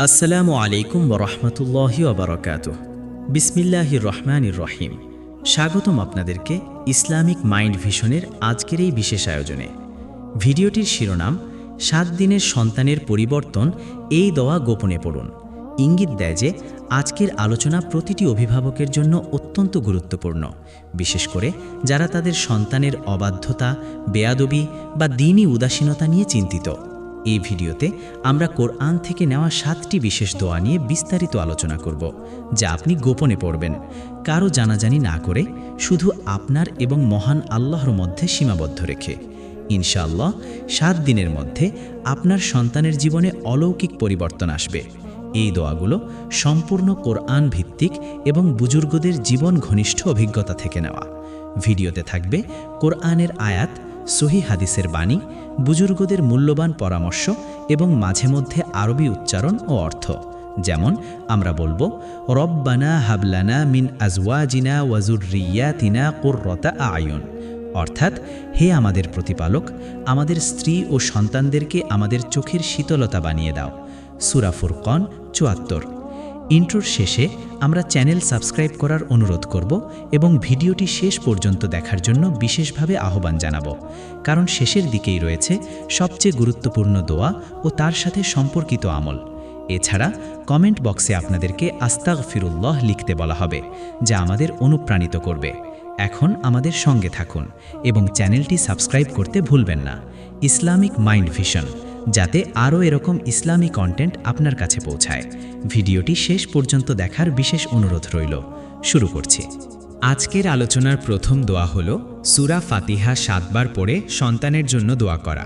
আসসালামু আলাইকুম ওরহমতুল্লাহি ওবরাকাতুহ। বিসমিল্লাহির রহমানির রহিম। স্বাগতম আপনাদেরকে ইসলামিক মাইন্ড ভিশনের আজকের এই বিশেষ আয়োজনে। ভিডিওটির শিরোনাম 7 দিনের সন্তানের পরিবর্তন, এই দোয়া গোপনে পড়ুন। ইঙ্গিত দেয় যে আজকের আলোচনা প্রতিটি অভিভাবকের জন্য অত্যন্ত গুরুত্বপূর্ণ, বিশেষ করে যারা তাদের সন্তানের অবাধ্যতা, বেয়াদবি বা দ্বীনি উদাসীনতা নিয়ে চিন্তিত। এই ভিডিওতে আমরা কোরআন থেকে নেওয়া 7টি বিশেষ দোয়া নিয়ে বিস্তারিত আলোচনা করব, যা আপনি গোপনে পড়বেন, কারো জানাজানি না করে, শুধু আপনার এবং মহান আল্লাহর মধ্যে সীমাবদ্ধ রেখে। ইনশাআল্লাহ 7 দিনের মধ্যে আপনার সন্তানের জীবনে অলৌকিক পরিবর্তন আসবে। এই দোয়াগুলো সম্পূর্ণ কোরআন ভিত্তিক এবং বুজুর্গদের জীবন ঘনিষ্ঠ অভিজ্ঞতা থেকে নেওয়া। ভিডিওতে থাকবে কোরআনের আয়াত, সহি হাদিসের বাণী, বুজুর্গদের মূল্যবান পরামর্শ এবং মাঝে মধ্যে আরবি উচ্চারণ ও অর্থ। যেমন আমরা বলবো, রব্বানা হাবলানা মিন আজওয়াজিনা ওয়া যুররিয়াতিনা কুররাতা আয়ুন, অর্থাৎ হে আমাদের প্রতিপালক, আমাদের স্ত্রী ও সন্তানদেরকে আমাদের চোখের শীতলতা বানিয়ে দাও। সূরা ফুরকান ৭৪। ইন্ট্রোর শেষে আমরা চ্যানেল সাবস্ক্রাইব করার অনুরোধ করব এবং ভিডিওটি শেষ পর্যন্ত দেখার জন্য বিশেষভাবে আহ্বান জানাব, কারণ শেষের দিকেই রয়েছে সবচেয়ে গুরুত্বপূর্ণ দোয়া ও তার সাথে সম্পর্কিত আমল। এছাড়া কমেন্ট বক্সে আপনাদেরকে আস্তাগফিরুল্লাহ লিখতে বলা হবে, যা আমাদের অনুপ্রাণিত করবে। এখন আমাদের সঙ্গে থাকুন এবং চ্যানেলটি সাবস্ক্রাইব করতে ভুলবেন না। ইসলামিক মাইন্ড ভিশন, যাতে আরও এরকম ইসলামী কন্টেন্ট আপনার কাছে পৌঁছায়। ভিডিওটি শেষ পর্যন্ত দেখার বিশেষ অনুরোধ রইল। শুরু করছি। আজকের আলোচনার প্রথম দোয়া হল সূরা ফাতিহা 7 বার পড়ে সন্তানের জন্য দোয়া করা।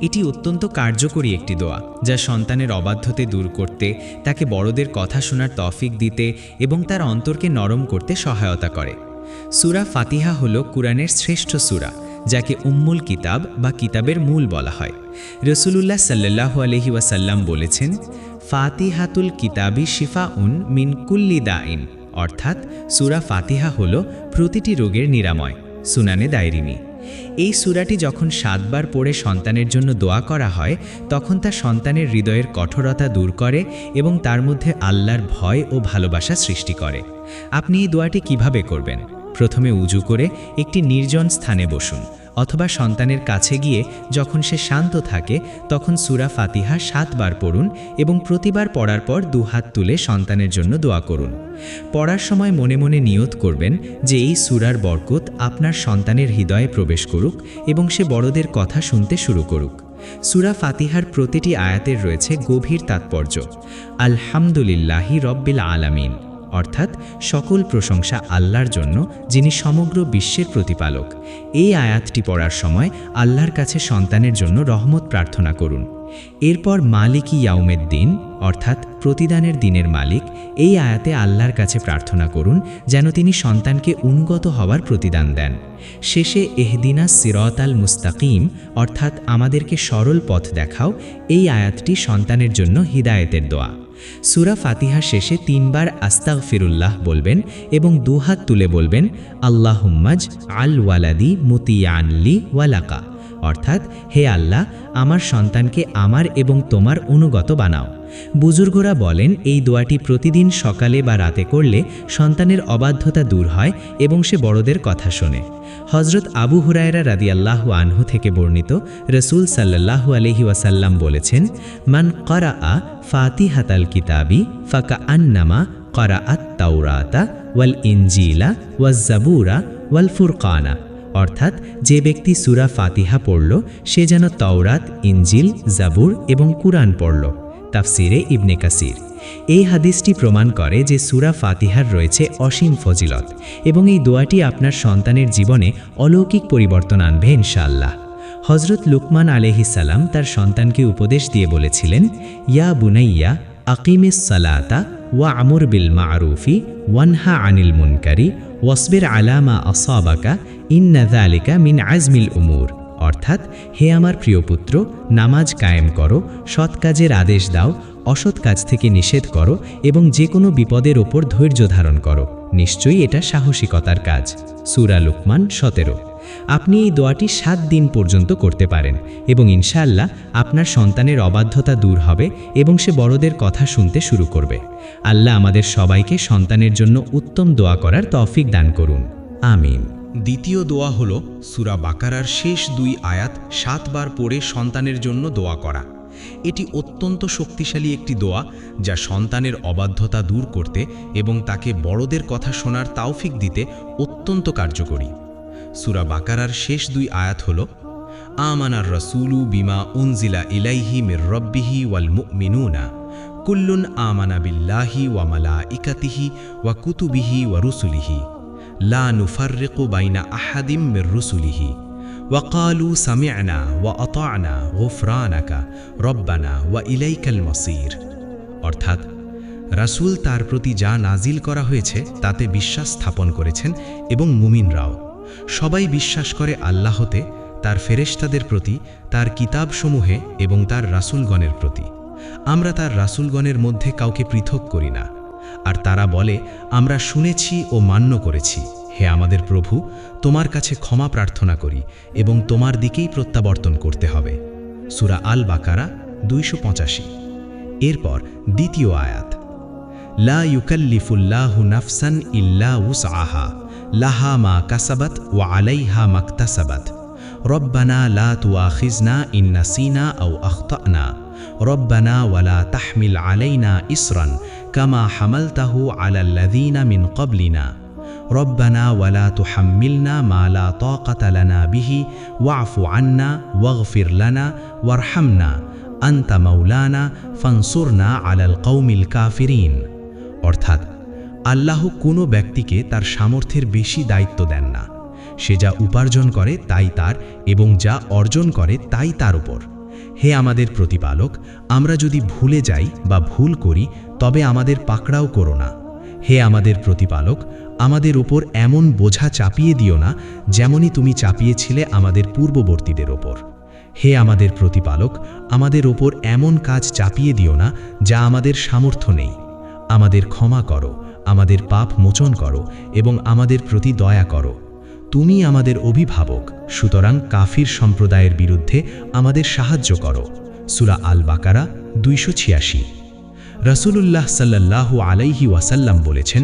এটি অত্যন্ত কার্যকরী একটি দোয়া, যা সন্তানের অবাধ্যতা দূর করতে, তাকে বড়দের কথা শোনার তৌফিক দিতে এবং তার অন্তরকে নরম করতে সহায়তা করে। সূরা ফাতিহা হল কুরআনের শ্রেষ্ঠ সূরা, যাকে উম্মুল কিতাব বা কিতাবের মূল বলা হয়। রাসূলুল্লাহ সাল্লাল্লাহু আলাইহি ওয়াসাল্লাম বলেছেন, ফাতিহাতুল কিতাবি শিফাউন মিন কুল্লি দাইন, অর্থাৎ সূরা ফাতিহা হল প্রতিটি রোগের নিরাময়। সুনানে দায়রিমি। এই সূরাটি যখন 7 বার পড়ে সন্তানের জন্য দোয়া করা হয়, তখন তা সন্তানের হৃদয়ের কঠোরতা দূর করে এবং তার মধ্যে আল্লাহর ভয় ও ভালোবাসা সৃষ্টি করে। আপনি এই দোয়াটি কিভাবে করবেন? প্রথমে উজু করে একটি নির্জন স্থানে বসুন, অথবা সন্তানের কাছে গিয়ে যখন সে শান্ত থাকে তখন সূরা ফাতিহা 7 বার পড়ুন এবং প্রতিবার পড়ার পর 2 হাত তুলে সন্তানের জন্য দোয়া করুন। পড়ার সময় মনে মনে নিয়ত করবেন যে এই সূরার বরকত আপনার সন্তানের হৃদয়ে প্রবেশ করুক এবং সে বড়দের কথা শুনতে শুরু করুক। সূরা ফাতিহার প্রতিটি আয়াতের রয়েছে গভীর তাৎপর্য। আলহামদুলিল্লাহি রব্বিল আলামিন, অর্থাৎ সকল প্রশংসা আল্লাহর জন্য, যিনি সমগ্র বিশ্বের প্রতিপালক। এই আয়াতটি পড়ার সময় আল্লাহর কাছে সন্তানের জন্য রহমত প্রার্থনা করুন। এরপর মালিকি ইয়াউমিদ্দিন, অর্থাৎ প্রতিদানের দিনের মালিক, এই আয়াতে আল্লাহর কাছে প্রার্থনা করুন যেন তিনি সন্তানকে উন্নত হওয়ার প্রতিদান দেন। শেষে ইহদিনাস সিরাতাল মুস্তাকিম, অর্থাৎ আমাদেরকে সরল পথ দেখাও, এই আয়াতটি সন্তানের জন্য হিদায়েতের দোয়া। সূরা ফাতিহা শেষে 3 বার আস্তাগফিরুল্লাহ বলবেন এবং 2 হাত তুলে বলবেন, আল্লাহুম্মাজ আল ওয়ালাদি মুতিয়ান লি ওয়ালাকা, অর্থাৎ হে আল্লাহ, আমার সন্তানকে আমার এবং তোমার অনুগত বানাও। বুজুর্গরা বলেন এই দোয়াটি প্রতিদিন সকালে বা রাতে করলে সন্তানের অবাধ্যতা দূর হয় এবং সে বড়দের কথা শোনে। হযরত আবু হুরায়রা রাদিয়াল্লাহু আনহু থেকে বর্ণিত, রাসূল সাল্লাল্লাহু আলাইহি ওয়াসাল্লাম বলেছেন, মান ক্বারাআ ফাতিহাতাল কিতাবি ফাকাআন্নামা ক্বারাআত তাওরাতা ওয়াল ইনজিলা ওয়াজ জাবুরা ওয়াল ফুরকানা, অর্থাৎ যে ব্যক্তি সূরা ফাতিহা পড়ল সে যেন তাওরাত, ইনজিল, জাবুর এবং কুরআন পড়ল। তাফসিরে ইবনে কাসির। এই হাদিসটি প্রমাণ করে যে সূরা ফাতিহার রয়েছে অসীম ফজিলত এবং এই দোয়াটি আপনার সন্তানের জীবনে অলৌকিক পরিবর্তন আনবে ইনশাআল্লাহ। হযরত লুকমান আলাইহিস সালাম তার সন্তানকে উপদেশ দিয়ে বলেছিলেন, ইয়া বুনাইয়া আকিমিস সালাতা ওয়া আমুর বিল মা'রুফি ওয়ানহা আনিল মুনকারি ওয়াসবির আলা মা আসাবাকা ইন্না যালিকা মিন আজমিল উমুর, অর্থাৎ হে আমার প্রিয় পুত্র, নামাজ কায়েম করো, সৎ কাজের আদেশ দাও, অসৎ কাজ থেকে নিষেধ করো এবং যে কোনো বিপদের ওপর ধৈর্য ধারণ করো, নিশ্চয়ই এটা সাহসিকতার কাজ। সূরা লুকমান 17। আপনি এই দোয়াটি 7 দিন পর্যন্ত করতে পারেন এবং ইনশাআল্লাহ আপনার সন্তানের অবাধ্যতা দূর হবে এবং সে বড়দের কথা শুনতে শুরু করবে। আল্লাহ আমাদের সবাইকে সন্তানের জন্য উত্তম দোয়া করার তৌফিক দান করুন। আমিন। দ্বিতীয় দোয়া হল সূরা বাকারার শেষ 2 আয়াত 7 বার পড়ে সন্তানের জন্য দোয়া করা। এটি অত্যন্ত শক্তিশালী একটি দোয়া যা সন্তানের অবাধ্যতা দূর করতে এবং তাকে বড়দের কথা শোনার তৌফিক দিতে অত্যন্ত কার্যকরী। সূরা বাকারার শেষ 2 আয়াত হল আমানার রাসূলু বিমা উনজিলা ইলাইহি মির রাব্বিহি ওয়াল মুমিনুনা কুল্লুন আমানা বিল্লাহি ওয়া মালাইকাতিহি ওয়া কুতুবিহি ওয়া রুসুলিহি লা নুফাররিকু বাইনা আহাদিম মির রুসুলিহি ওয়াকালু সামি'না ওয়া আতা'না গুফরানাকা রব্বানা ওয়া ইলাইকাল মাসির। অর্থাৎ রাসূল তার প্রতি যা নাজিল করা হয়েছে তাতে বিশ্বাস স্থাপন করেছেন এবং মুমিনরাও সবাই বিশ্বাস করে আল্লাহতে, তার ফেরেশতাদের প্রতি, তার কিতাবসমূহে এবং তার রাসূলগণের প্রতি। আমরা তার রাসূলগণের মধ্যে কাউকে পৃথক করি না। আর তারা বলে, আমরা শুনেছি ও মান্য করেছি। হে আমাদের প্রভু, তোমার কাছে ক্ষমা প্রার্থনা করি এবং তোমার দিকেই প্রত্যাবর্তন করতে হবে। সূরা আল বাকারা 285। এরপর দ্বিতীয় আয়াত, লা ইউকাল্লিফুল্লাহু নাফসান ইল্লা উসআহা লাহা মা কাসাবাত ওয়া আলাইহা মাকতাসাবাত রব্বানা লা তুআখিজনা ইন নাসিনা আও আখতানা রব্বানা ওয়ালা তাহমিল আলাইনা ইসরান কামা হামালতাহু আলাল্লাযীনা মিন ক্বাবলিনা রব্বানা ওয়ালা তুহাম্মিলনা মা লা তাকাতা লানা বিহি ওয়া'ফু আন্না ওয়াগফির লানা ওয়ারহামনা আনতা মাওলানা ফানসুরনা আলাল কওমিল কাফিরিন। অর্থাৎ আল্লাহ কোনো ব্যক্তিকে তার সামর্থ্যের বেশি দায়িত্ব দেন না। সে যা উপার্জন করে তাই তার এবং যা অর্জন করে তাই তার উপর। হে আমাদের প্রতিপালক, আমরা যদি ভুলে যাই বা ভুল করি তবে আমাদের পাকড়াও করো না। হে আমাদের প্রতিপালক, আমাদের উপর এমন বোঝা চাপিয়ে দিও না যেমনই তুমি চাপিয়েছিলে আমাদের পূর্ববর্তীদের ওপর। হে আমাদের প্রতিপালক, আমাদের ওপর এমন কাজ চাপিয়ে দিও না যা আমাদের সামর্থ্য নেই। আমাদের ক্ষমা করো, আমাদের পাপ মোচন করো এবং আমাদের প্রতি দয়া করো। তুমি আমাদের অভিভাবক, সুতরাং কাফির সম্প্রদায়ের বিরুদ্ধে আমাদের সাহায্য করো। সূরা আল বাকারা 286। রাসূলুল্লাহ সাল্লাল্লাহু আলাইহি ওয়াসাল্লাম বলেছেন,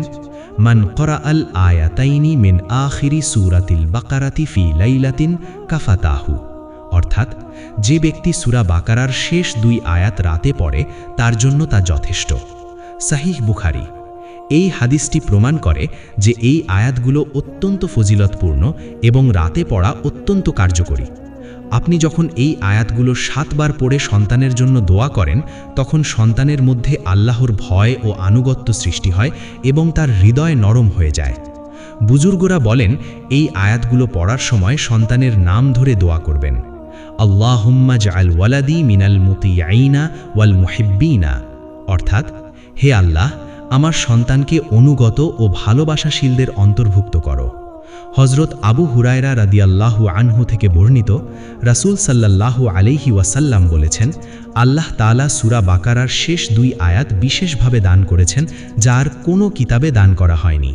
মান ক্বরাআল আয়াতাইনি মিন আখিরি সূরাতিল বাকারাতি ফি লাইলাতিন কাফাতাহু। অর্থাৎ যে ব্যক্তি সূরা বাকারার শেষ 2 আয়াত রাতে পড়ে তার জন্য তা যথেষ্ট। সাহিহ বুখারী। এই হাদিসটি প্রমাণ করে যে এই আয়াতগুলো অত্যন্ত ফজিলতপূর্ণ এবং রাতে পড়া অত্যন্ত কার্যকরী। আপনি যখন এই আয়াতগুলো 7 বার পড়ে সন্তানের জন্য দোয়া করেন তখন সন্তানের মধ্যে আল্লাহর ভয় ও আনুগত্য সৃষ্টি হয় এবং তার হৃদয় নরম হয়ে যায়। বুজুর্গরা বলেন, এই আয়াতগুলো পড়ার সময় সন্তানের নাম ধরে দোয়া করবেন। আল্লাহুম্মা জাআল ওয়ালাদি মিনাল মুতিঈনা ওয়াল মুহিব্বিনা। অর্থাৎ, হে আল্লাহ, আমার সন্তানকে অনুগত ও ভালোবাসাশীলদের অন্তর্ভুক্ত করো। হযরত আবু হুরায়রা রাদিয়াল্লাহু আনহু থেকে বর্ণিত, রাসূল সাল্লাল্লাহু আলাইহি ওয়াসাল্লাম বলেছেন, আল্লাহ তাআলা সূরা বাকারার শেষ 2 আয়াত বিশেষভাবে দান করেছেন যা আর কোনো কিতাবে দান করা হয়নি।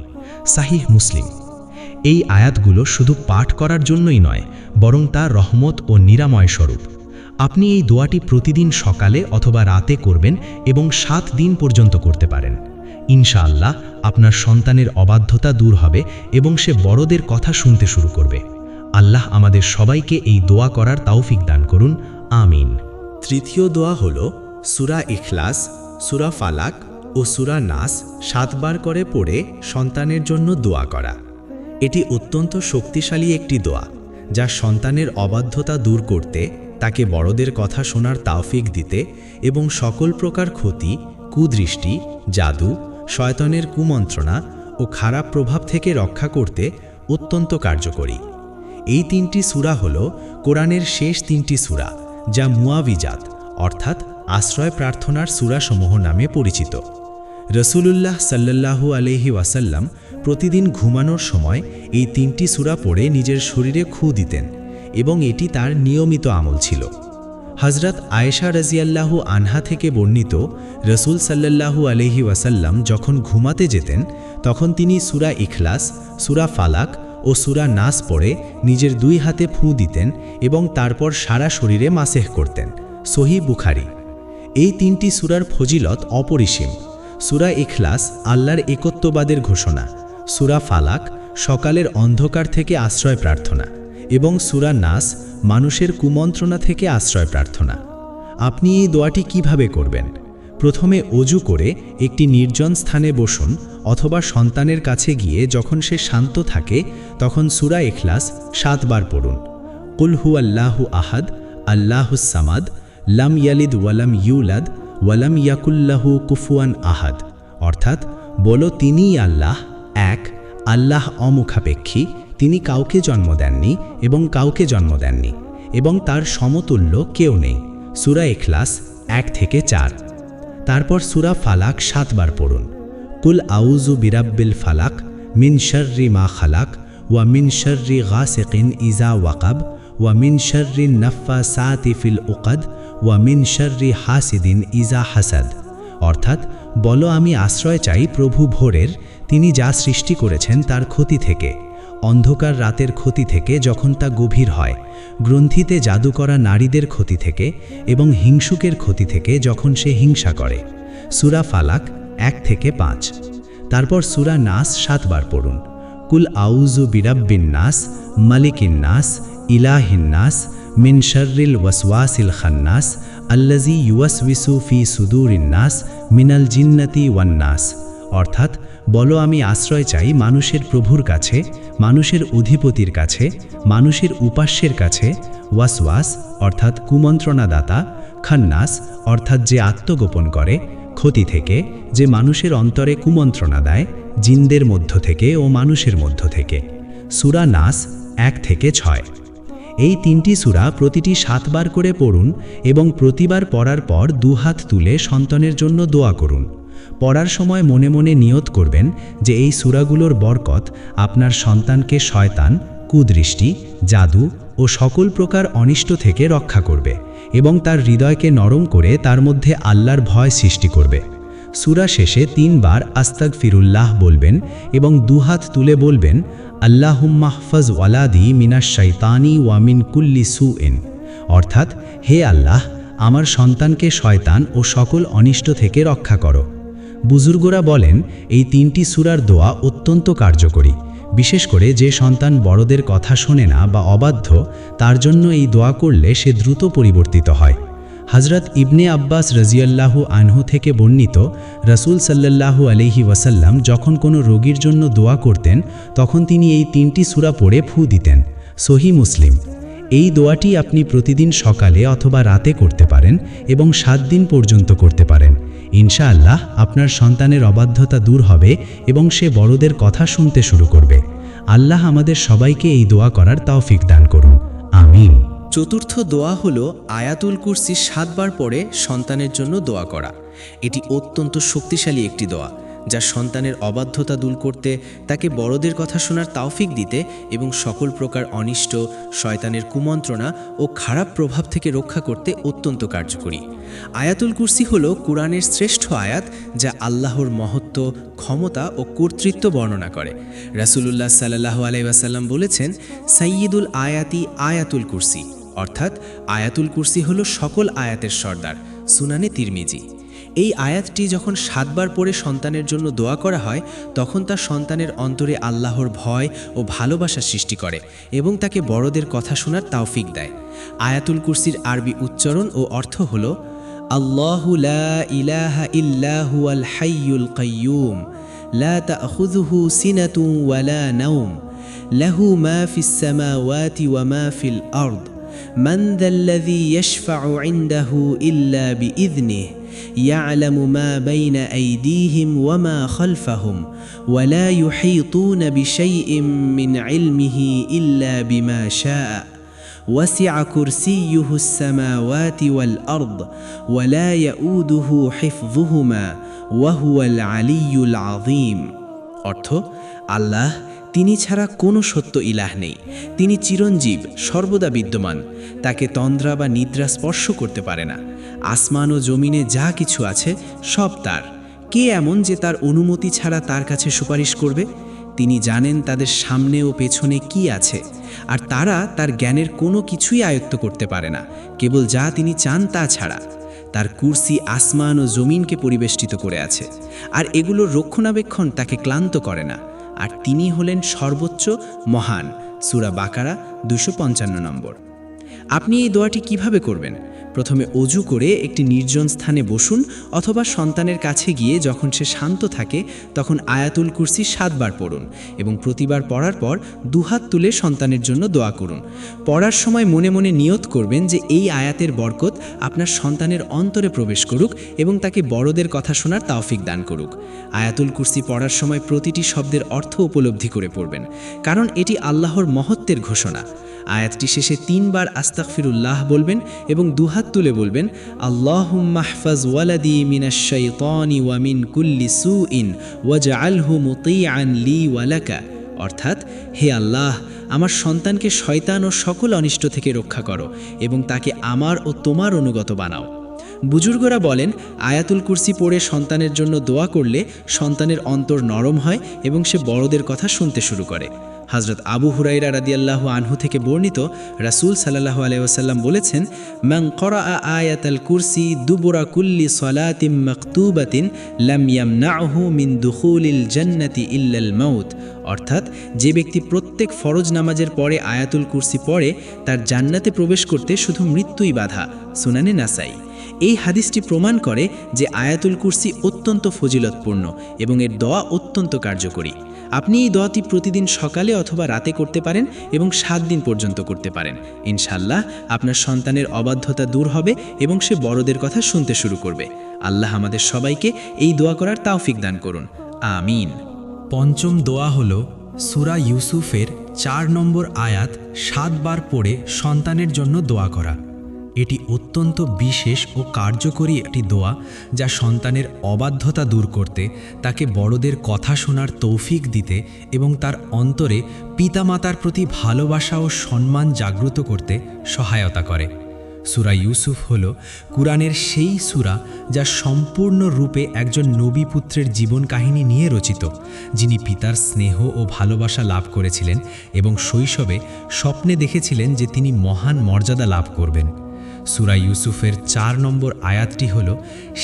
সাহিহ মুসলিম। এই আয়াতগুলো শুধু পাঠ করার জন্যই নয়, বরং তা রহমত ও নিরাময় স্বরূপ। আপনি এই দোয়াটি প্রতিদিন সকালে অথবা রাতে করবেন এবং 7 দিন পর্যন্ত করতে পারেন। ইনশাআল্লাহ আপনার সন্তানের অবাধ্যতা দূর হবে এবং সে বড়দের কথা শুনতে শুরু করবে। আল্লাহ আমাদের সবাইকে এই দোয়া করার তৌফিক দান করুন। আমিন। তৃতীয় দোয়া হল সূরা ইখলাস, সূরা ফালাক ও সূরা নাস 7 বার করে পড়ে সন্তানের জন্য দোয়া করা। এটি অত্যন্ত শক্তিশালী একটি দোয়া যা সন্তানের অবাধ্যতা দূর করতে, তাকে বড়দের কথা শোনার তৌফিক দিতে এবং সকল প্রকার ক্ষতি, কুদৃষ্টি, জাদু, শয়তানের কুমন্ত্রণা ও খারাপ প্রভাব থেকে রক্ষা করতে অত্যন্ত কার্যকরী। এই 3টি সূরা হল কোরআনের শেষ 3টি সূরা যা মুআবিজাত অর্থাৎ আশ্রয় প্রার্থনার সূরাসমূহ নামে পরিচিত। রাসূলুল্লাহ সাল্লাল্লাহু আলাইহি ওয়াসাল্লাম প্রতিদিন ঘুমানোর সময় এই 3টি সূরা পড়ে নিজের শরীরে ফু দিতেন এবং এটি তার নিয়মিত আমল ছিল। হযরত আয়েশা রাদিয়াল্লাহু আনহা থেকে বর্ণিত, রাসূল সাল্লাল্লাহু আলাইহি ওয়াসাল্লাম যখন ঘুমাতে যেতেন তখন তিনি সূরা ইখলাস, সূরা ফালাক ও সূরা নাস পড়ে নিজের 2 হাতে ফু দিতেন এবং তারপর সারা শরীরে মাসেহ করতেন। সহিহ বুখারী। এই 3টি সূরার ফজিলত অপরিসীম। সূরা ইখলাস আল্লাহর একত্ববাদের ঘোষণা, সূরা ফালাক সকালের অন্ধকার থেকে আশ্রয় প্রার্থনা এবং সূরা নাস মানুষের কুমন্ত্রণা থেকে আশ্রয় প্রার্থনা। আপনি এই দোয়াটি কিভাবে করবেন? প্রথমে অজু করে একটি নির্জন স্থানে বসুন অথবা সন্তানের কাছে গিয়ে যখন সে শান্ত থাকে তখন সূরা ইখলাস 7 বার পড়ুন। কুল হুয়াল্লাহু আহাদ, আল্লাহুস সামাদ, লাম ইয়ালিদ ওয়ালাম ইউলাদ ওয়ালাম ইয়াকুল্লাহু কুফুয়ান আহাদ। অর্থাৎ বলো তিনিই আল্লাহ, এক, আল্লাহ অমুখাপেক্ষী, তিনি কাউকে জন্ম দেননি এবং কাউকে জন্ম দেননি এবং তার সমতুল্য কেউ নেই। সূরা ইখলাস 1 থেকে 4। তারপর সূরা ফালাক 7 বার পড়ুন। কুল আউযু বিরাব্বিল ফালাক মিন শাররি মা খালাক ওয়া মিন শাররি গাসিকিন ইজা ওয়াকাব ওয়া মিন শাররি নাফাসাতি ফিল উকাদ ওয়া মিন শাররি হাসিদিন ইজা হাসাদ। অর্থাৎ বলো আমি আশ্রয় চাই প্রভু ভোরের, তিনি যা সৃষ্টি করেছেন তার ক্ষতি থেকে, অন্ধকার রাতের ক্ষতি থেকে যখন তা গভীর হয়, গ্রন্থিতে জাদু করা নারীদের ক্ষতি থেকে এবং হিংসুকের ক্ষতি থেকে যখন সে হিংসা করে। সূরা ফালাক 1 থেকে 5। তারপর সূরা নাস 7 বার পড়ুন। কুল আউযু বিরাব্বিন নাস মালিকিন নাস ইলাহিন নাস মিন শাররিল ওয়াসওয়াসিল খান্নাস আল্লাযী ইউওয়াসউইসু ফি সুদুরিন নাস মিনাল জিন্নাতি ওয়ান নাস। অর্থাৎ বলো আমি আশ্রয় চাই মানুষের প্রভুর কাছে, মানুষের অধিপতির কাছে, মানুষের উপাস্যের কাছে, ওয়াসওয়াস অর্থাৎ কুমন্ত্রণাদাতা, খান্নাস অর্থাৎ যে আত্মগোপন করে, ক্ষতি থেকে যে মানুষের অন্তরে কুমন্ত্রণা দেয়, জিনদের মধ্য থেকে ও মানুষের মধ্য থেকে। সূরা নাস 1 থেকে 6। এই 3টি সূরা প্রতিটি 7 বার করে পড়ুন এবং প্রতিবার পড়ার পর 2 হাত তুলে সন্তানের জন্য দোয়া করুন। পড়ার সময় মনে মনে নিয়ত করবেন যে এই সূরাগুলোর বরকত আপনার সন্তানকে শয়তান, কুদৃষ্টি, জাদু ও সকল প্রকার অনিষ্ট থেকে রক্ষা করবে এবং তার হৃদয়কে নরম করে তার মধ্যে আল্লাহর ভয় সৃষ্টি করবে। সূরা শেষে 3 বার আস্তাগফিরুল্লাহ বলবেন এবং 2 হাত তুলে বলবেন আল্লাহুম্মা হফাজ ওয়ালাদি মিনাশ শাইতানি ওয়া মিন কুল্লি সুইন। অর্থাৎ হে আল্লাহ, আমার সন্তানকে শয়তান ও সকল অনিষ্ট থেকে রক্ষা করো। বুজুর্গরা বলেন এই 3টি সূরার দোয়া অত্যন্ত কার্যকরী। বিশেষ করে যে সন্তান বড়দের কথা শোনে না বা অবাধ্য, তার জন্য এই দোয়া করলে সে দ্রুত পরিবর্তিত হয়। হযরত ইবনে আব্বাস রাদিয়াল্লাহু আনহু থেকে বর্ণিত, রাসূল সাল্লাল্লাহু আলাইহি ওয়াসাল্লাম যখন কোনো রোগীর জন্য দোয়া করতেন তখন তিনি এই 3টি সূরা পড়ে ফু দিতেন। সহিহ মুসলিম। এই দোয়াটি আপনি প্রতিদিন সকালে অথবা রাতে করতে পারেন এবং 7 দিন পর্যন্ত করতে পারেন। ইনশাআল্লাহ আপনার সন্তানের অবাধ্যতা দূর হবে এবং সে বড়দের কথা শুনতে শুরু করবে। আল্লাহ আমাদের সবাইকে এই দোয়া করার তৌফিক দান করুন। আমিন। চতুর্থ দোয়া হলো আয়াতুল কুরসি 7 বার পড়ে সন্তানের জন্য দোয়া করা। এটি অত্যন্ত শক্তিশালী একটি দোয়া, যা সন্তানের অবাধ্যতা দূর করতে, তাকে বড়দের কথা শোনার তৌফিক দিতে এবং সকল প্রকার অনিষ্ট, শয়তানের কুমন্ত্রণা ও খারাপ প্রভাব থেকে রক্ষা করতে অত্যন্ত কার্যকরী। আয়াতুল কুরসি হলো কুরআনের শ্রেষ্ঠ আয়াত, যা আল্লাহর মহত্ব, ক্ষমতা ও কর্তৃত্ব বর্ণনা করে। রাসূলুল্লাহ সাল্লাল্লাহু আলাইহি ওয়াসাল্লাম বলেছেন, সাইয়্যিদুল আয়াতি আয়াতুল কুরসি, অর্থাৎ আয়াতুল কুরসি হলো সকল আয়াতের সর্দার। সুনানে তিরমিজি। এই আয়াতটি যখন 7 বার পড়ে সন্তানের জন্য দোয়া করা হয় তখন তার সন্তানের অন্তরে আল্লাহর ভয় ও ভালোবাসা সৃষ্টি করে এবং তাকে বড়দের কথা শোনার তৌফিক দেয়। আয়াতুল কুরসির আরবি উচ্চারণ ও অর্থ হলো আল্লাহু লা ইলাহা ইল্লা হুয়াল হাইয়ুল কাইয়্যুম লা তাখুযুহু সিনাতুন ওয়ালা নাওম লাহু মা ফিস সামাওয়াতি ওয়া মা ফিল আরদ মান যাল্লাযী ইয়াশফা'ু ইনদাহু ইল্লা বিইذনিহি يعلم ما بين أيديهم وما خلفهم ولا يحيطون بشيء من علمه إلا بما شاء وسع كرسيه السماوات والأرض ولا يؤوده حفظهما وهو العلي العظيم। অর্থ, আল্লাহ তিনি ছাড়া কোনো সত্য ইলাহ নেই, তিনি চিরঞ্জীব, সর্বদা বিদ্যমান, তাকে তন্দ্রা বা নিদ্রা স্পর্শ করতে পারে না। আসমান ও জমিনে যা কিছু আছে সব তার। কে এমন যে তার অনুমতি ছাড়া তার কাছে সুপারিশ করবে? তিনি জানেন তাদের সামনে ও পেছনে কি আছে, আর তারা তার জ্ঞানের কোনো কিছুই আয়ত্ত করতে পারে না, কেবল যা তিনি চান তা ছাড়া। তার কুরসি আসমান ও জমিনকে পরিবেষ্টিত করে আছে, আর এগুলোর রক্ষণাবেক্ষণ তাকে ক্লান্ত করে না। আর তিনি হলেন সর্বোচ্চ মহান। সূরা বাকারা 255 নম্বর। আপনি এই দোয়াটি কিভাবে করবেন? প্রথমে অজু করে একটি নির্জন স্থানে বসুন, অথবা সন্তানের কাছে গিয়ে যখন সে শান্ত থাকে তখন আয়াতুল কুরসি 7 বার পড়ুন এবং প্রতিবার পড়ার পর দুহাত তুলে সন্তানের জন্য দোয়া করুন। পড়ার সময় মনে মনে নিয়ত করবেন যে এই আয়াতের বরকত আপনার সন্তানের অন্তরে প্রবেশ করুক এবং তাকে বড়দের কথা শোনার তাওফিক দান করুক। আয়াতুল কুরসি পড়ার সময় প্রতিটি শব্দের অর্থ উপলব্ধি করে পড়বেন, কারণ এটি আল্লাহর মহত্বের ঘোষণা। আয়াতটি শেষে 3 বার আস্তাগফিরুল্লাহ বলবেন এবং দুহাত তুলে বলবেন, আল্লাহুম্মা হফাজ ওয়ালাদি মিনাশ শাইতানি ওয়া মিন কুল্লি সুইন ওয়াজআলহু মুতিআন লি ওয়া লাকা। অর্থাৎ, হে আল্লাহ, আমার সন্তানকে শয়তান ও সকল অনিষ্ট থেকে রক্ষা করো এবং তাকে আমার ও তোমার অনুগত বানাও। বুজুর্গরা বলেন, আয়াতুল কুরসি পড়ে সন্তানের জন্য দোয়া করলে সন্তানের অন্তর নরম হয় এবং সে বড়দের কথা শুনতে শুরু করে। হযরত আবু হুরায়রা রাদিয়াল্লাহু আনহু থেকে বর্ণিত, রাসূল সাল্লাল্লাহু আলাইহি ওয়াসাল্লাম বলেছেন, মান ক্বরাআ আয়াতাল কুরসি দুবুরা কুল্লি সালাতিন মাকতুবাতিন লাম ইয়ামনাহু মিন দুখুলিল জান্নাতি ইল্লাল মাউত। অর্থাৎ, যে ব্যক্তি প্রত্যেক ফরজ নামাজের পরে আয়াতুল কুরসি পড়ে তার জান্নাতে প্রবেশ করতে শুধু মৃত্যুই বাধা। সুনানে নাসাই। এই হাদিসটি প্রমাণ করে যে আয়াতুল কুরসি অত্যন্ত ফজিলতপূর্ণ এবং এর দোয়া অত্যন্ত কার্যকরী। আপনি এই দোয়াটি প্রতিদিন সকালে অথবা রাতে করতে পারেন এবং 7 দিন পর্যন্ত করতে পারেন। ইনশাআল্লাহ আপনার সন্তানের অবাধ্যতা দূর হবে এবং সে বড়দের কথা শুনতে শুরু করবে। আল্লাহ আমাদের সবাইকে এই দোয়া করার তাওফিক দান করুন। আমিন। পঞ্চম দোয়া হল সূরা ইউসুফের 4 নম্বর আয়াত 7 বার পড়ে সন্তানের জন্য দোয়া করা। এটি অত্যন্ত বিশেষ ও কার্যকরী একটি দোয়া, যা সন্তানের অবাধ্যতা দূর করতে, তাকে বড়দের কথা শোনার তৌফিক দিতে এবং তার অন্তরে পিতামাতার প্রতি ভালোবাসা ও সম্মান জাগ্রত করতে সহায়তা করে। সূরা ইউসুফ হল কুরআনের সেই সূরা যা সম্পূর্ণরূপে একজন নবী পুত্রের জীবন কাহিনী নিয়ে রচিত, যিনি পিতার স্নেহ ও ভালোবাসা লাভ করেছিলেন এবং শৈশবে স্বপ্নে দেখেছিলেন যে তিনি মহান মর্যাদা লাভ করবেন। সূরা ইউসুফের 4 নম্বর আয়াতটি হল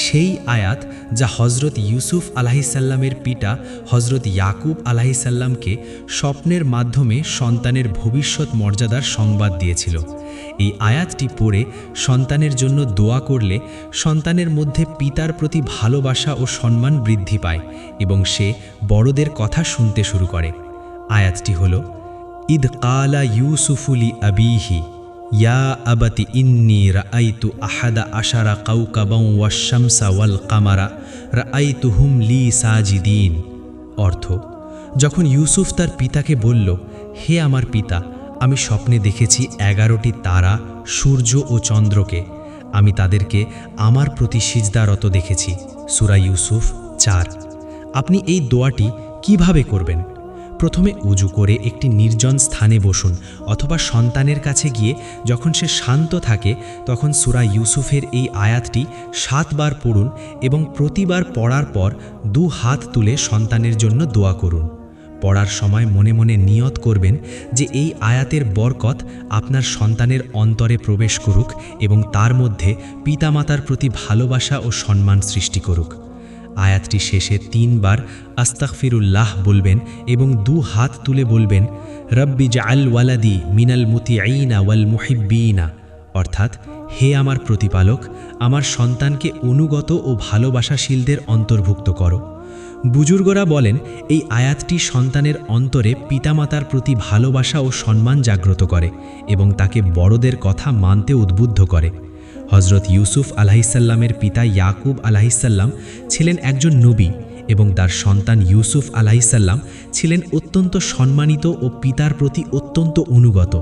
সেই আয়াত যা হযরত ইউসুফ আলাইহিসসালামের পিতা হযরত ইয়াকুব আলাইহিসসালামকে স্বপ্নের মাধ্যমে সন্তানের ভবিষ্যৎ মর্যাদার সংবাদ দিয়েছিল। এই আয়াতটি পড়ে সন্তানের জন্য দোয়া করলে সন্তানের মধ্যে পিতার প্রতি ভালোবাসা ও সম্মান বৃদ্ধি পায় এবং সে বড়দের কথা শুনতে শুরু করে। আয়াতটি হল, ইদ কালা ইউসুফুলি আবিহি ইয়া আবাতি ইন্নী রাআইতু আহাদা আশারা কাওকাবান ওয়াশ-শামসা ওয়াল কামারা রাআইতুহুম লি সাজিদিন। অর্থ, যখন ইউসুফ তার পিতাকে বলল, হে আমার পিতা, আমি স্বপ্নে দেখেছি 11টি তারা, সূর্য ও চন্দ্রকে, আমি তাদেরকে আমার প্রতি সিজদারত দেখেছি। সূরা ইউসুফ 4। আপনি এই দোয়াটি কিভাবে করবেন? প্রথমে উজু করে একটি নির্জন স্থানে বসুন অথবা সন্তানের কাছে গিয়ে যখন সে শান্ত থাকে তখন সূরা ইউসুফের এই আয়াতটি 7 বার পড়ুন এবং প্রতিবার পড়ার পর 2 হাত তুলে সন্তানের জন্য দোয়া করুন। পড়ার সময় মনে মনে নিয়ত করবেন যে এই আয়াতের বরকত আপনার সন্তানের অন্তরে প্রবেশ করুক এবং তার মধ্যে পিতামাতার প্রতি ভালোবাসা ও সম্মান সৃষ্টি করুক। আয়াতটি শেষে 3 বার আস্তাগফিরুল্লাহ বলবেন এবং 2 হাত তুলে বলবেন, রব্বি জাআল ওয়ালাদি মিনাল মুতিঈনা ওয়াল মুহিব্বিনা। অর্থাৎ, হে আমার প্রতিপালক, আমার সন্তানকে অনুগত ও ভালোবাসাশীলদের অন্তর্ভুক্ত করো। বুজুর্গরা বলেন, এই আয়াতটি সন্তানের অন্তরে পিতামাতার প্রতি ভালোবাসা ও সম্মান জাগ্রত করে এবং তাকে বড়দের কথা মানতে উদ্বুদ্ধ করে। হযরত ইউসুফ আলাইহিসসালামের পিতা ইয়াকুব আলাইহিসসালাম ছিলেন একজন নবী এবং তার সন্তান ইউসুফ আলাইহিসসালাম ছিলেন অত্যন্ত সম্মানিত ও পিতার প্রতি অত্যন্ত অনুগত।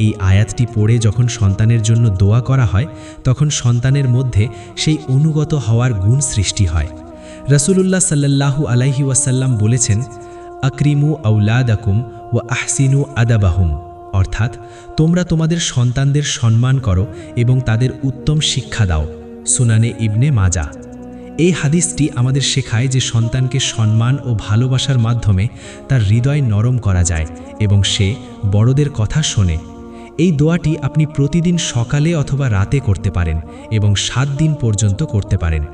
এই আয়াতটি পড়ে যখন সন্তানের জন্য দোয়া করা হয় তখন সন্তানের মধ্যে সেই অনুগত হওয়ার গুণ সৃষ্টি হয়। রাসূলুল্লাহ সাল্লাল্লাহু আলাইহি ওয়াসাল্লাম বলেছেন, আকরিমু আওলাদাকুম ওয়া আহসিনু আদাবাহুম। অর্থাৎ, তোমরা তোমাদের সন্তানদের সম্মান করো এবং তাদের উত্তম শিক্ষা দাও। সুনানে ইবনে মাজাহ। এই হাদিসটি আমাদের শেখায় যে সন্তানকে সম্মান ও ভালোবাসার মাধ্যমে তার হৃদয় নরম করা যায় এবং সে বড়দের কথা শোনে। এই দোয়াটি আপনি প্রতিদিন সকালে অথবা রাতে করতে পারেন এবং 7 দিন পর্যন্ত করতে পারেন।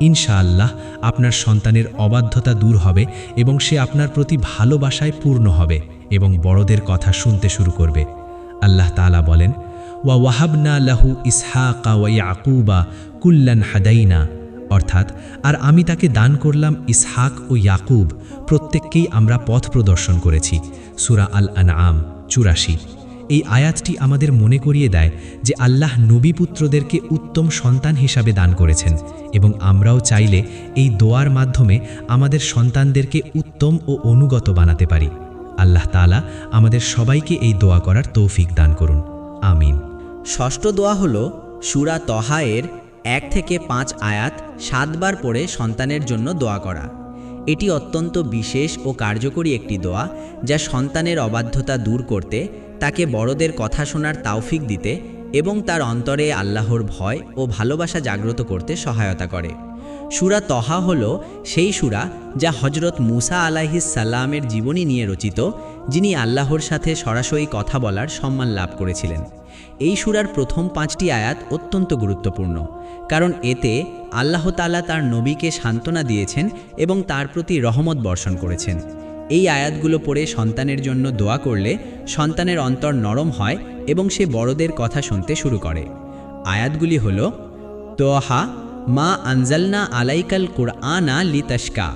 ইনশাআল্লাহ আপনার সন্তানের অবাধ্যতা দূর হবে এবং সে আপনার প্রতি ভালোবাসায় পূর্ণ হবে এবং বড়দের কথা শুনতে শুরু করবে। আল্লাহ তাআলা বলেন, ওয়া ওয়াহাবনা লাহু ইসহাকা ওয়া ইয়াকুবা কুল্লান হাদাইনা, অর্থাৎ আর আমি তাকে দান করলাম ইসহাক ও ইয়াকুব, প্রত্যেককেই আমরা পথ প্রদর্শন করেছি। সূরা আল আনআম 84। এই আয়াতটি আমাদের মনে করিয়ে দেয় যে আল্লাহ নবীপুত্রদেরকে উত্তম সন্তান হিসাবে দান করেছেন এবং আমরাও চাইলে এই দোয়ার মাধ্যমে আমাদের সন্তানদেরকে উত্তম ও অনুগত বানাতে পারি। আল্লাহ তাআলা আমাদের সবাইকে এই দোয়া করার তৌফিক দান করুন। আমিন। ষষ্ঠ দোয়া হল সূরা তহা এর 1 থেকে 5 আয়াত 7 বার পড়ে সন্তানের জন্য দোয়া করা। এটি অত্যন্ত বিশেষ ও কার্যকরী একটি দোয়া, যা সন্তানের অবাধ্যতা দূর করতে, তাকে বড়দের কথা শোনার তাওফিক দিতে এবং তার অন্তরে আল্লাহর ভয় ও ভালোবাসা জাগ্রত করতে সহায়তা করে। সূরা তহা হল সেই সূরা যা হযরত মূসা আলাইহিস সালামের জীবনী নিয়ে রচিত, যিনি আল্লাহর সাথে সরাসরি কথা বলার সম্মান লাভ করেছিলেন। এই সূরার প্রথম 5টি আয়াত অত্যন্ত গুরুত্বপূর্ণ, কারণ এতে আল্লাহ তাআলা তার নবীকে সান্ত্বনা দিয়েছেন এবং তার প্রতি রহমত বর্ষণ করেছেন। এই আয়াতগুলো পড়ে সন্তানের জন্য দোয়া করলে সন্তানের অন্তর নরম হয় এবং সে বড়দের কথা শুনতে শুরু করে। আয়াতগুলি হল, তোহা মা আনজালনা আলাইকাল কুরআনা লিতাশকা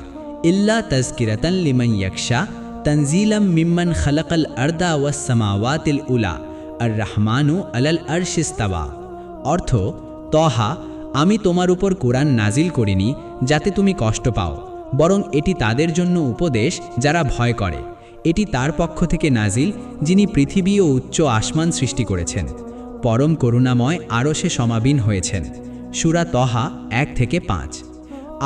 ইল্লা তাযকিরাতান লিমান ইয়াখশা তানজিলাম মিম্মান খালাকাল আরদা ওয়াস সামাওয়াতিল উলা আর রহমানু আলাল আরশিস্তাওয়া। অর্থ, তহা, আমি তোমার উপর কোরআন নাজিল করিনি যাতে তুমি কষ্ট পাও, বরং এটি তাদের জন্য উপদেশ যারা ভয় করে। এটি তার পক্ষ থেকে নাজিল, যিনি পৃথিবী ও উচ্চ আসমান সৃষ্টি করেছেন, পরম করুণাময় আরশে সমাবিন হয়েছেন। সূরা তহা 1 থেকে 5।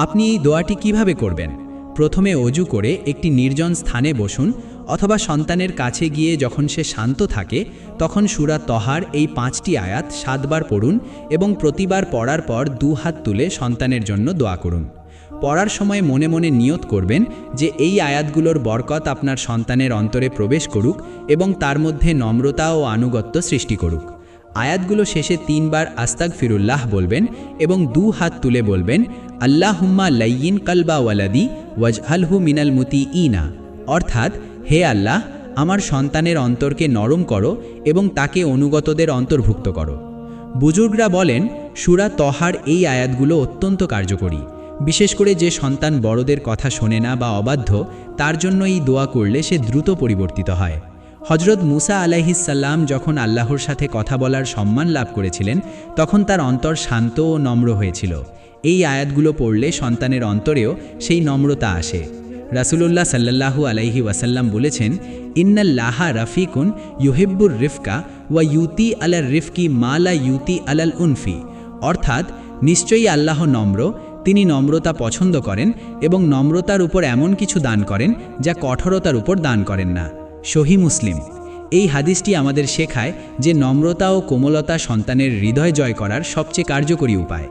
আপনি এই দোয়াটি কিভাবে করবেন? প্রথমে অজু করে একটি নির্জন স্থানে বসুন অথবা সন্তানের কাছে গিয়ে যখন সে শান্ত থাকে তখন সূরা তহার এই 5টি আয়াত 7 বার পড়ুন এবং প্রতিবার পড়ার পর 2 হাত তুলে সন্তানের জন্য দোয়া করুন। পড়ার সময় মনে মনে নিয়ত করবেন যে এই আয়াতগুলোর বরকত আপনার সন্তানের অন্তরে প্রবেশ করুক এবং তার মধ্যে নম্রতা ও আনুগত্য সৃষ্টি করুক। আয়াতগুলো শেষে 3 বার আস্তাগফিরুল্লাহ বলবেন এবং 2 হাত তুলে বলবেন, আল্লাহুম্মা লাইয়িন কালবা ওয়ালাদি ওয়াজআলহু মিনাল মুতিঈনা, অর্থাৎ, হে আল্লাহ, আমার সন্তানের অন্তরকে নরম করো এবং তাকে অনুগতদের অন্তর্ভুক্ত করো। বুজুর্গরা বলেন, সূরা তহার এই আয়াতগুলো অত্যন্ত কার্যকরী। বিশেষ করে যে সন্তান বড়দের কথা শোনে না বা অবাধ্য, তার জন্য এই দোয়া করলে সে দ্রুত পরিবর্তিত হয়। হযরত মূসা আলাইহিস সালাম যখন আল্লাহর সাথে কথা বলার সম্মান লাভ করেছিলেন, তখন তার অন্তর শান্ত ও নম্র হয়েছিল। এই আয়াতগুলো পড়লে সন্তানের অন্তরেও সেই নম্রতা আসে। রাসূলুল্লাহ সাল্লাল্লাহু আলাইহি ওয়াসাল্লাম বলেছেন, ইন্নাল্লাহা রাফিকুন ইউহিব্বুর রিফকা ওয়া ইউতি আলার রিফকি মা লা ইউতি আলাল উনফি, অর্থাৎ, নিশ্চয়ই আল্লাহ নম্র, তিনি নম্রতা পছন্দ করেন এবং নম্রতার উপর এমন কিছু দান করেন যা কঠোরতার উপর দান করেন না। সহিহ মুসলিম। এই হাদিসটি আমাদের শেখায় যে নম্রতা ও কোমলতা সন্তানের হৃদয় জয় করার সবচেয়ে কার্যকরী উপায়।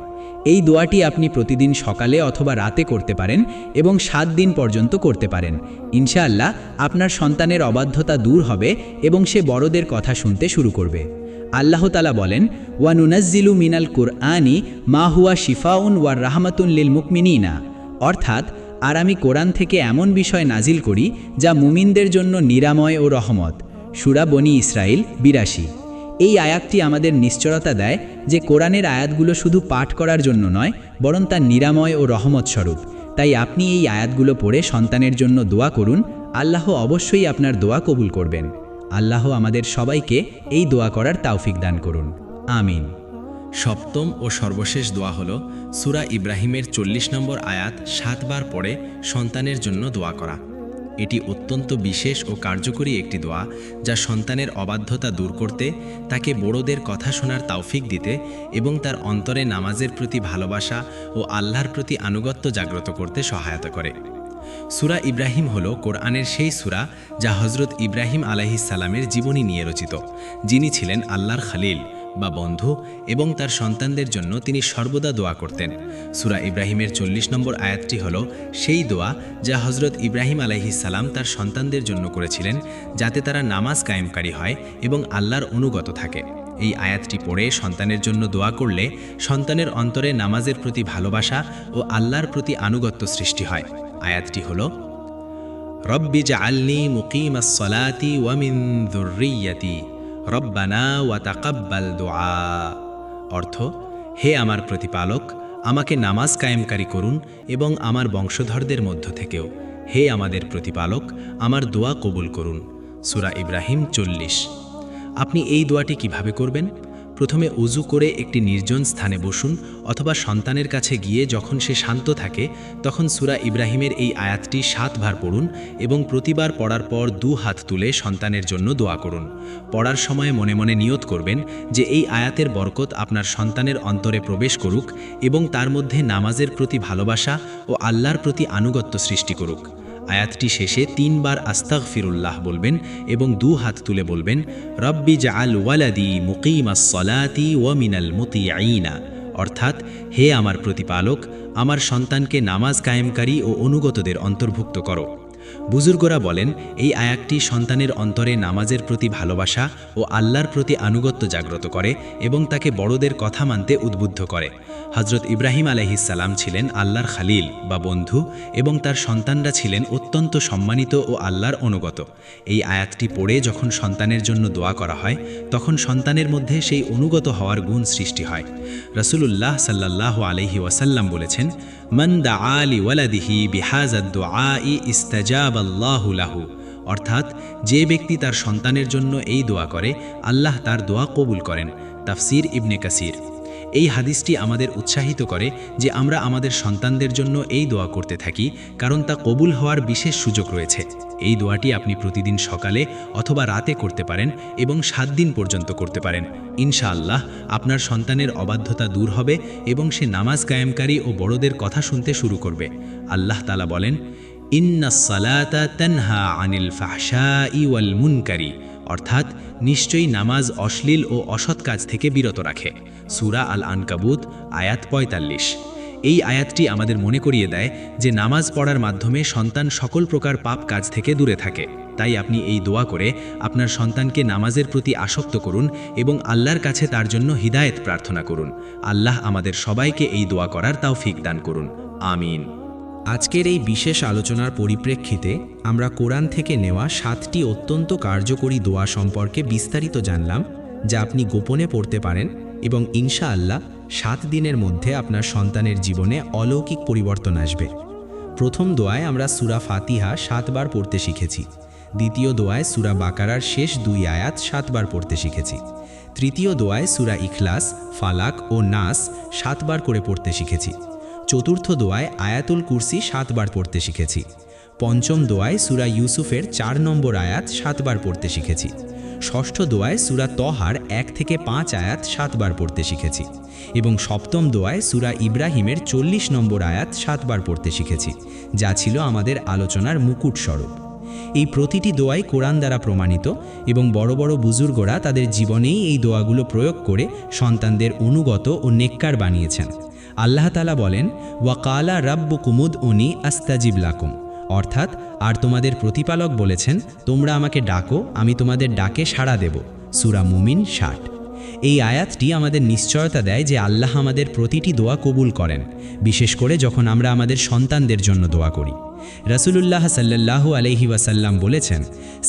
এই দোয়াটি আপনি প্রতিদিন সকালে অথবা রাতে করতে পারেন এবং 7 দিন পর্যন্ত করতে পারেন। ইনশাআল্লাহ আপনার সন্তানের অবাধ্যতা দূর হবে এবং সে বড়দের কথা শুনতে শুরু করবে। আল্লাহ তাআলা বলেন, ওয়া নুনাজ্জিলু মিনাল কুরআনি মা হুয়া শিফাউন ওয়া রাহমাতুন লিল মুমিনিনা, অর্থাৎ, আর আমি কোরআন থেকে এমন বিষয় নাজিল করি যা মুমিনদের জন্য নিরাময় ও রহমত। সূরা বনী ইসরাইল 82। এই আয়াতটি আমাদের নিশ্চয়তা দেয় যে কোরআনের আয়াতগুলো শুধু পাঠ করার জন্য নয়, বরং তা নিরাময় ও রহমত স্বরূপ। তাই আপনি এই আয়াতগুলো পড়ে সন্তানের জন্য দোয়া করুন। আল্লাহ অবশ্যই আপনার দোয়া কবুল করবেন। আল্লাহ আমাদের সবাইকে এই দোয়া করার তাওফিক দান করুন। আমিন। সপ্তম ও সর্বশেষ দোয়া হল সূরা ইব্রাহিমের 40 নম্বর আয়াত 7 বার পড়ে সন্তানের জন্য দোয়া করা। এটি অত্যন্ত বিশেষ ও কার্যকরী একটি দোয়া, যা সন্তানের অবাধ্যতা দূর করতে, তাকে বড়দের কথা শোনার তাওফিক দিতে এবং তার অন্তরে নামাজের প্রতি ভালোবাসা ও আল্লাহর প্রতি আনুগত্য জাগ্রত করতে সহায়তা করে। সূরা ইব্রাহিম হলো কোরআনের সেই সূরা যা হযরত ইব্রাহিম আলাইহিস সালামের জীবনী নিয়ে রচিত, যিনি ছিলেন আল্লাহর খলিল বা বন্ধু এবং তার সন্তানদের জন্য তিনি সর্বদা দোয়া করতেন। সূরা ইব্রাহিমের 40 নম্বর আয়াতটি হলো সেই দোয়া যা হযরত ইব্রাহিম আলাইহিস সালাম তার সন্তানদের জন্য করেছিলেন, যাতে তারা নামাজ কায়েমকারী হয় এবং আল্লাহর অনুগত থাকে। এই আয়াতটি পড়ে সন্তানের জন্য দোয়া করলে সন্তানের অন্তরে নামাজের প্রতি ভালোবাসা ও আল্লাহর প্রতি আনুগত্য সৃষ্টি হয়। আয়াতটি হলো রব্বি জাআলনি মুকিমাস সলাতি ওয়া মিন যুররিয়্যাতি রব্বানা ওয়া তাকাব্বাল দুআ। অর্থ, হে আমার প্রতিপালক, আমাকে নামাজ কায়েমকারী করুন এবং আমার বংশধরদের মধ্য থেকেও, হে আমাদের প্রতিপালক, আমার দোয়া কবুল করুন। সূরা ইব্রাহিম 40। আপনি এই দোয়াটি কিভাবে করবেন? প্রথমে ওযু করে একটি নির্জন স্থানে বসুন অথবা সন্তানের কাছে গিয়ে যখন সে শান্ত থাকে তখন সূরা ইব্রাহিমের এই আয়াতটি 7 বার পড়ুন এবং প্রতিবার পড়ার পর 2 হাত তুলে সন্তানের জন্য দোয়া করুন। পড়ার সময় মনে মনে নিয়ত করবেন যে এই আয়াতের বরকত আপনার সন্তানের অন্তরে প্রবেশ করুক এবং তার মধ্যে নামাজের প্রতি ভালোবাসা ও আল্লাহর প্রতি আনুগত্য সৃষ্টি করুক। আয়াতটি শেষে 3 বার আস্তাগফিরুল্লাহ বলবেন এবং 2 হাত তুলে বলবেন রব্বি জাআল ওয়ালাদি মুকিমাস সলাতি ওয়া মিনাল মুতিঈনা। অর্থাৎ, হে আমার প্রতিপালক, আমার সন্তানকে নামাজ কায়েমকারী ও অনুগতদের অন্তর্ভুক্ত করো। বুজুর্গরা বলেন এই আয়াতটি সন্তানের অন্তরে নামাজের প্রতি ভালোবাসা ও আল্লাহর প্রতি আনুগত্য জাগ্রত করে এবং তাকে বড়দের কথা মানতে উদ্বুদ্ধ করে। হযরত ইব্রাহিম আলাইহিস সালাম ছিলেন আল্লাহর খলিল বা বন্ধু এবং তার সন্তানরা ছিলেন অত্যন্ত সম্মানিত ও আল্লাহর অনুগত। এই আয়াতটি পড়ে যখন সন্তানের জন্য দোয়া করা হয় তখন সন্তানের মধ্যে সেই অনুগত হওয়ার গুণ সৃষ্টি হয়। রাসূলুল্লাহ সাল্লাল্লাহু আলাইহি ওয়াসাল্লাম বলেছেন, মান দাআ লিওয়ালাদিহি বিহাযাদ দুআই ইস্তাজাবাল্লাহু লাহু। অর্থাৎ, যে ব্যক্তি তার সন্তানের জন্য এই দোয়া করে আল্লাহ তার দোয়া কবুল করেন। তাফসীর ইবনে কাসির। এই হাদিসটি আমাদের উৎসাহিত করে যে আমরা আমাদের সন্তানদের জন্য এই দোয়া করতে থাকি, কারণ তা কবুল হওয়ার বিশেষ সুযোগ রয়েছে। এই দোয়াটি আপনি প্রতিদিন সকালে অথবা রাতে করতে পারেন এবং 7 দিন পর্যন্ত করতে পারেন। ইনশাআল্লাহ আপনার সন্তানের অবাধ্যতা দূর হবে এবং সে নামাজ কায়েমকারী ও বড়দের কথা শুনতে শুরু করবে। আল্লাহ তাআলা বলেন, ইন্নাস সালাতা তানহা আনিল ফাহশাই ওয়াল মুনকারি। অর্থাৎ, নিশ্চয়ই নামাজ অশ্লীল ও অসৎ কাজ থেকে বিরত রাখে। সূরা আল আনকাবুত আয়াত 45। এই আয়াতটি আমাদের মনে করিয়ে দেয় যে নামাজ পড়ার মাধ্যমে সন্তান সকল প্রকার পাপ কাজ থেকে দূরে থাকে। তাই আপনি এই দোয়া করে আপনার সন্তানকে নামাজের প্রতি আসক্ত করুন এবং আল্লাহর কাছে তার জন্য হিদায়েত প্রার্থনা করুন। আল্লাহ আমাদের সবাইকে এই দোয়া করার তৌফিক দান করুন। আমিন। আজকের এই বিশেষ আলোচনার পরিপ্রেক্ষিতে আমরা কোরআন থেকে নেওয়া 7টি অত্যন্ত কার্যকরী দোয়া সম্পর্কে বিস্তারিত জানলাম, যা আপনি গোপনে পড়তে পারেন এবং ইনশাআল্লাহ 7 দিনের মধ্যে আপনার সন্তানের জীবনে অলৌকিক পরিবর্তন আসবে। প্রথম দোয়ায় আমরা সূরা ফাতিহা 7 বার পড়তে শিখেছি। দ্বিতীয় দোয়ায় সূরা বাকারার শেষ 2 আয়াত 7 বার পড়তে শিখেছি। তৃতীয় দোয়ায় সূরা ইখলাস, ফালাক ও নাস 7 বার করে পড়তে শিখেছি। চতুর্থ দোয়ায় আয়াতুল কুরসি 7 বার পড়তে শিখেছি। পঞ্চম দোয়ায় সূরা ইউসুফের 4 নম্বর আয়াত 7 বার পড়তে শিখেছি। ষষ্ঠ দোয়ায় সূরা তহার 1 থেকে 5 আয়াত 7 বার পড়তে শিখেছি এবং সপ্তম দোয়ায় সূরা ইব্রাহিমের 40 নম্বর আয়াত 7 বার পড়তে শিখেছি, যা ছিল আমাদের আলোচনার মুকুট স্বরূপ। এই প্রতিটি দোয়াই কোরআন দ্বারা প্রমাণিত এবং বড় বড় বুজুর্গরা তাদের জীবনেই এই দোয়াগুলো প্রয়োগ করে সন্তানদের অনুগত ও নেককার বানিয়েছেন। আল্লাহ তাআলা বলেন, ওয়াকালা রাব্বুকুমুদ উনি আস্তাজিব লাকুম। অর্থাৎ, আর তোমাদের প্রতিপালক বলেছেন, তোমরা আমাকে ডাকো, আমি তোমাদের ডাকে সাড়া দেব। সূরা মুমিন 60। এই আয়াতটি আমাদের নিশ্চয়তা দেয় যে আল্লাহ আমাদের প্রতিটি দোয়া কবুল করেন, বিশেষ করে যখন আমরা আমাদের সন্তানদের জন্য দোয়া করি। রাসূলুল্লাহ সাল্লাল্লাহু আলাইহি ওয়াসাল্লাম বলেছেন,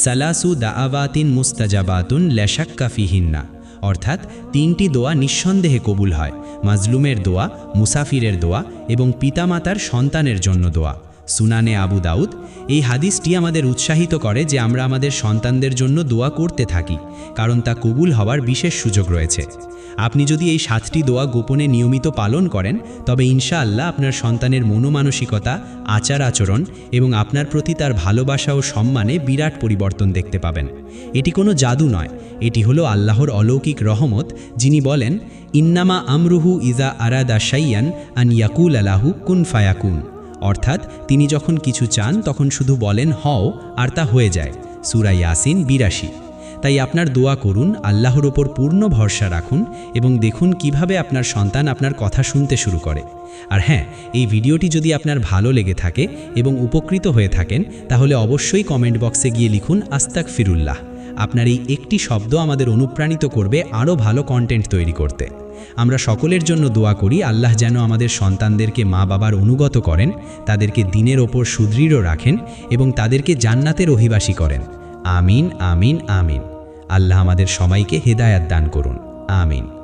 সালাসু দাআওয়াতিন মুস্তাজাবাতুন লা শাক্কা ফিহিন্না। অর্থাৎ, 3টি দোয়া নিঃসন্দেহে কবুল হয়: মাজলুমের দোয়া, মুসাফিরের দোয়া এবং পিতামাতার সন্তানের জন্য দোয়া। সুনানে আবু দাউদ। এই হাদিসটি আমাদের উৎসাহিত করে যে আমরা আমাদের সন্তানদের জন্য দোয়া করতে থাকি, কারণ তা কবুল হওয়ার বিশেষ সুযোগ রয়েছে। আপনি যদি এই 7টি দোয়া গোপনে নিয়মিত পালন করেন, তবে ইনশাআল্লাহ আপনার সন্তানের মনোমানসিকতা, আচার আচরণ এবং আপনার প্রতি তার ভালোবাসা ও সম্মানে বিরাট পরিবর্তন দেখতে পাবেন। এটি কোনো জাদু নয়, এটি হলো আল্লাহর অলৌকিক রহমত, যিনি বলেন, ইন্নামা আমরুহু ইজা আরাদা শাইয়ান আন ইয়াকুলা লাহু কুন ফায়াকুন। অর্থাৎ তিনি যখন কিছু চান তখন শুধু বলেন হও আর তা হয়ে যায়। সূরা ইয়াসিন ৮২। তাই আপনার দোয়া করুন, আল্লাহর ওপর পূর্ণ ভরসা রাখুন এবং দেখুন কিভাবে আপনার সন্তান আপনার কথা শুনতে শুরু করে। আর হ্যাঁ, এই ভিডিওটি যদি আপনার ভালো লেগে থাকে এবং উপকৃত হয়ে থাকেন তাহলে অবশ্যই কমেন্ট বক্সে গিয়ে লিখুন আস্তাগফিরুল্লাহ। আপনার এই একটি শব্দ আমাদের অনুপ্রাণিত করবে আরও ভালো কন্টেন্ট তৈরি করতে। আমরা সকলের জন্য দোয়া করি আল্লাহ যেন আমাদের সন্তানদেরকে মা বাবার অনুগত করেন, তাদেরকে দ্বীনের ওপর সুদৃঢ় রাখেন এবং তাদেরকে জান্নাতের অধিবাসী করেন। আমিন আমিন আমিন। আল্লাহ আমাদের সবাইকে হেদায়াত দান করুন। আমিন।